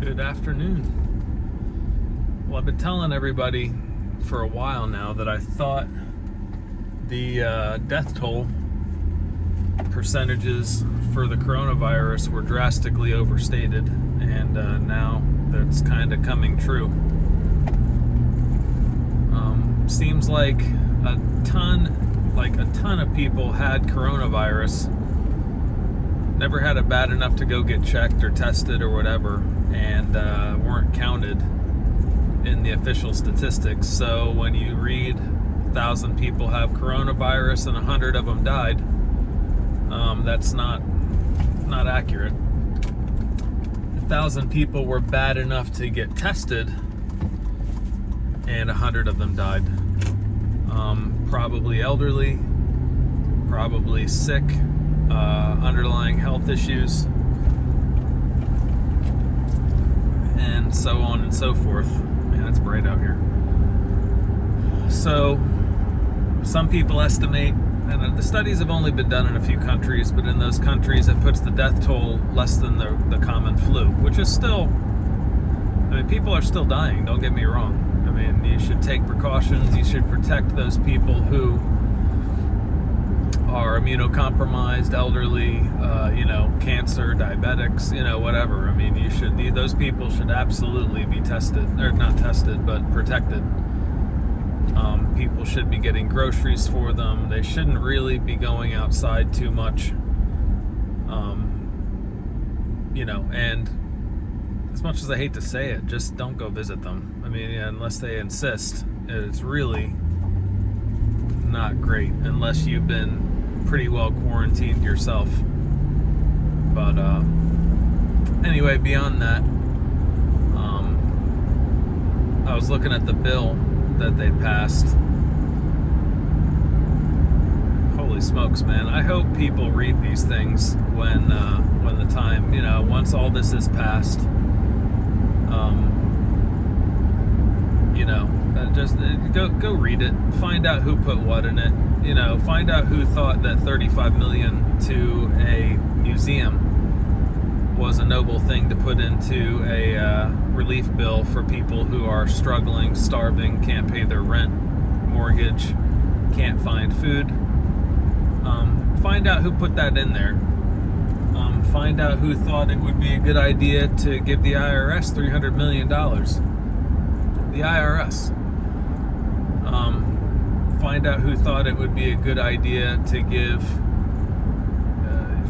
Good afternoon. Well, I've been telling everybody for a while now that I thought the death toll percentages for the coronavirus were drastically overstated, and now that's kind of coming true. Seems like a ton of people had coronavirus, never had it bad enough to go get checked or tested or whatever, and weren't counted in the official statistics. So when you read 1,000 people have coronavirus and 100 of them died, that's not accurate. 1,000 people were bad enough to get tested, and 100 of them died. Probably elderly, probably sick, underlying health issues, and so on and so forth. Man, it's bright out here. So some people estimate, and the studies have only been done in a few countries, but in those countries it puts the death toll less than the common flu, which is still, I mean, people are still dying, don't get me wrong. I mean, you should take precautions, you should protect those people who are immunocompromised, elderly, cancer, diabetics, whatever. I mean, those people should absolutely be tested, or not tested, but protected. People should be getting groceries for them. They shouldn't really be going outside too much. And as much as I hate to say it, just don't go visit them. I mean, unless they insist. It's really not great unless you've been pretty well quarantined yourself. But anyway, beyond that, I was looking at the bill that they passed. Holy smokes, man. I hope people read these things when the time, once all this is passed. Just go read it. Find out who put what in it. Find out who thought that $35 million to a museum was a noble thing to put into a relief bill for people who are struggling, starving, can't pay their rent, mortgage, can't find food. Find out who put that in there. Find out who thought it would be a good idea to give the IRS $300 million. The IRS. Find out who thought it would be a good idea to give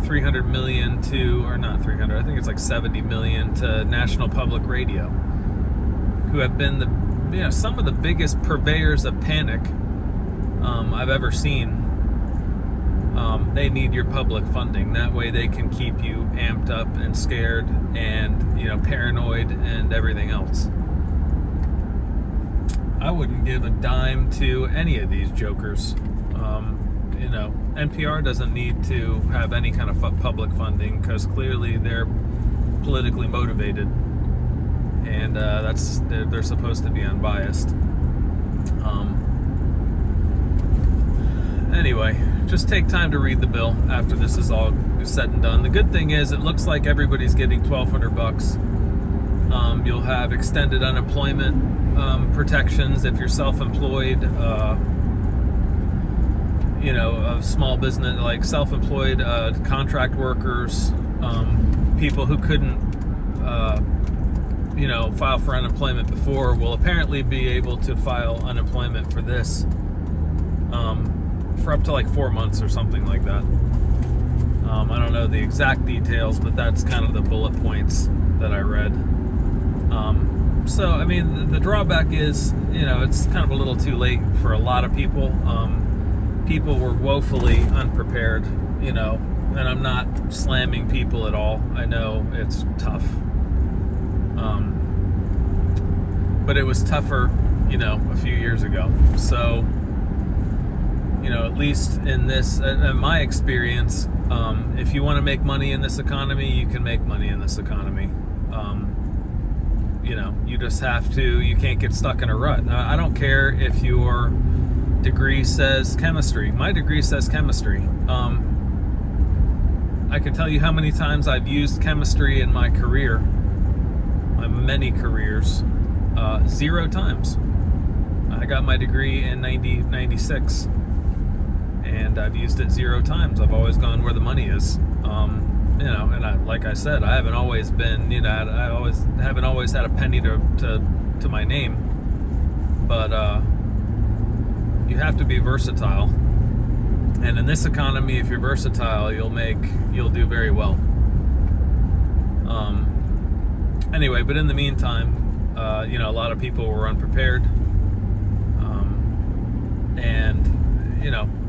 $300 million to, or not 300, I think it's like $70 million to National Public Radio, who have been some of the biggest purveyors of panic I've ever seen. They need your public funding. That way they can keep you amped up and scared and, paranoid and everything else. I wouldn't give a dime to any of these jokers. NPR doesn't need to have any kind of public funding because clearly they're politically motivated, and they're supposed to be unbiased. Anyway, just take time to read the bill after this is all said and done. The good thing is it looks like everybody's getting $1,200. You'll have extended unemployment protections if you're self-employed, small business, like self-employed contract workers, people who couldn't, file for unemployment before will apparently be able to file unemployment for this for up to like 4 months or something like that. I don't know the exact details, but that's kind of the bullet points that I read. So, I mean, the drawback is, it's kind of a little too late for a lot of people. People were woefully unprepared, and I'm not slamming people at all. I know it's tough. But it was tougher, a few years ago. So, at least in my experience, if you want to make money in this economy, you can make money in this economy. You just have to, you can't get stuck in a rut. Now, I don't care if your degree says chemistry. My degree says chemistry. I can tell you how many times I've used chemistry in my career my many careers, 0 times. I got my degree in 96, and I've used it 0 times. I've always gone where the money is. And like I said, I haven't always been, haven't always had a penny to my name. But you have to be versatile. And in this economy, if you're versatile, you'll do very well. Anyway, but in the meantime, a lot of people were unprepared.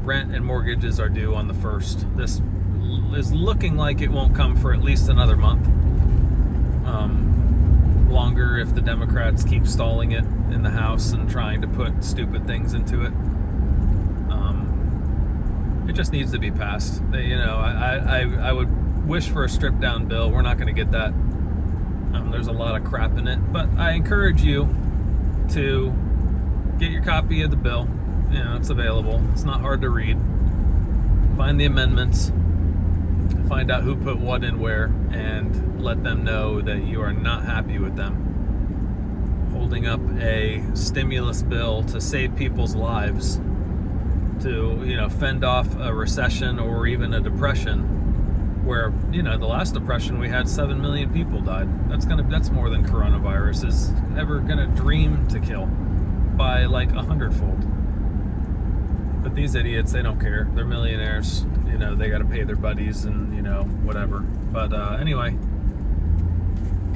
Rent and mortgages are due on the 1st. This is looking like it won't come for at least another month. Longer if the Democrats keep stalling it in the House and trying to put stupid things into it. It just needs to be passed. I would wish for a stripped down bill. We're not going to get that. There's a lot of crap in it, but I encourage you to get your copy of the bill. It's available. It's not hard to read. Find the amendments, find out who put what in where, and let them know that you are not happy with them holding up a stimulus bill to save people's lives, to fend off a recession or even a depression, where the last depression we had 7 million people died. That's more than coronavirus is ever gonna dream to kill, by like 100-fold. But these idiots, they don't care. They're millionaires. They got to pay their buddies and, whatever. But anyway,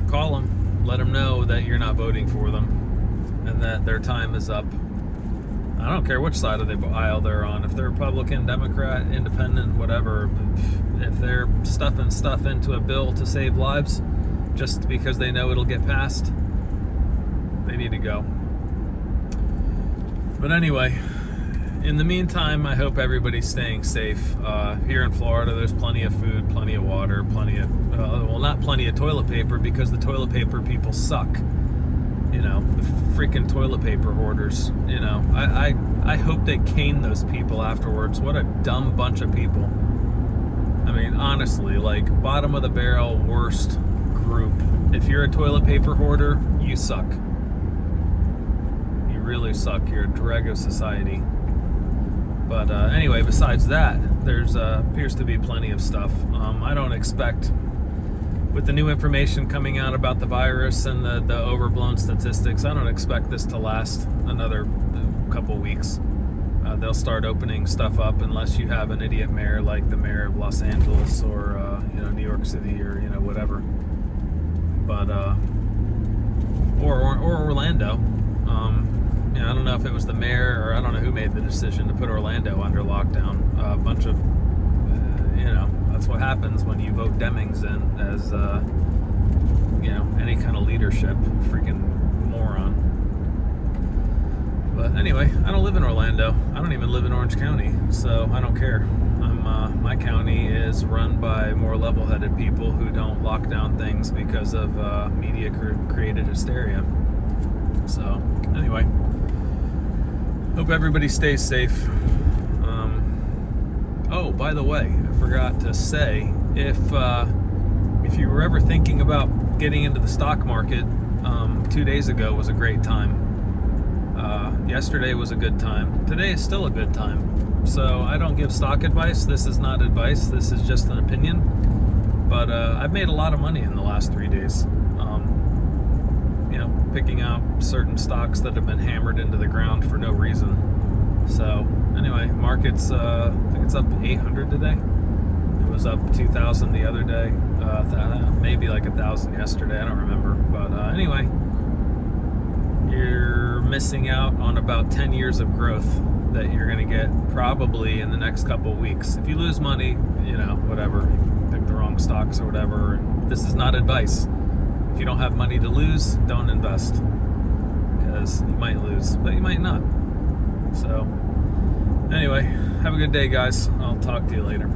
call them. Let them know that you're not voting for them and that their time is up. I don't care which side of the aisle they're on. If they're Republican, Democrat, Independent, whatever. If they're stuffing stuff into a bill to save lives just because they know it'll get passed, they need to go. But anyway, in the meantime, I hope everybody's staying safe. Here in Florida, there's plenty of food, plenty of water, not plenty of toilet paper, because the toilet paper people suck. The freaking toilet paper hoarders. I hope they cane those people afterwards. What a dumb bunch of people. I mean, honestly, like, bottom of the barrel, worst group. If you're a toilet paper hoarder, you suck. You really suck. You're a dreg of society. But anyway, besides that, there's appears to be plenty of stuff. I don't expect, with the new information coming out about the virus and the overblown statistics, I don't expect this to last another couple weeks. They'll start opening stuff up unless you have an idiot mayor like the mayor of Los Angeles or New York City or whatever. But or Orlando. I don't know if it was the mayor or I don't know who made the decision to put Orlando under lockdown. A bunch of, that's what happens when you vote Demings in as, any kind of leadership. Freaking moron. But anyway, I don't live in Orlando. I don't even live in Orange County, so I don't care. My county is run by more level-headed people who don't lock down things because of media-created hysteria. So anyway, hope everybody stays safe. Oh, by the way, I forgot to say, if you were ever thinking about getting into the stock market, 2 days ago was a great time. Yesterday was a good time. Today is still a good time. So I don't give stock advice. This is not advice. This is just an opinion. But I've made a lot of money in the last 3 days. Picking out certain stocks that have been hammered into the ground for no reason. So anyway, market's I think it's up 800 today. It was up 2,000 the other day. Maybe like 1,000 yesterday. I don't remember. But anyway, you're missing out on about 10 years of growth that you're going to get probably in the next couple of weeks. If you lose money, whatever, you pick the wrong stocks or whatever. This is not advice. If you don't have money to lose, don't invest, because you might lose, but you might not. So anyway, have a good day, guys. I'll talk to you later.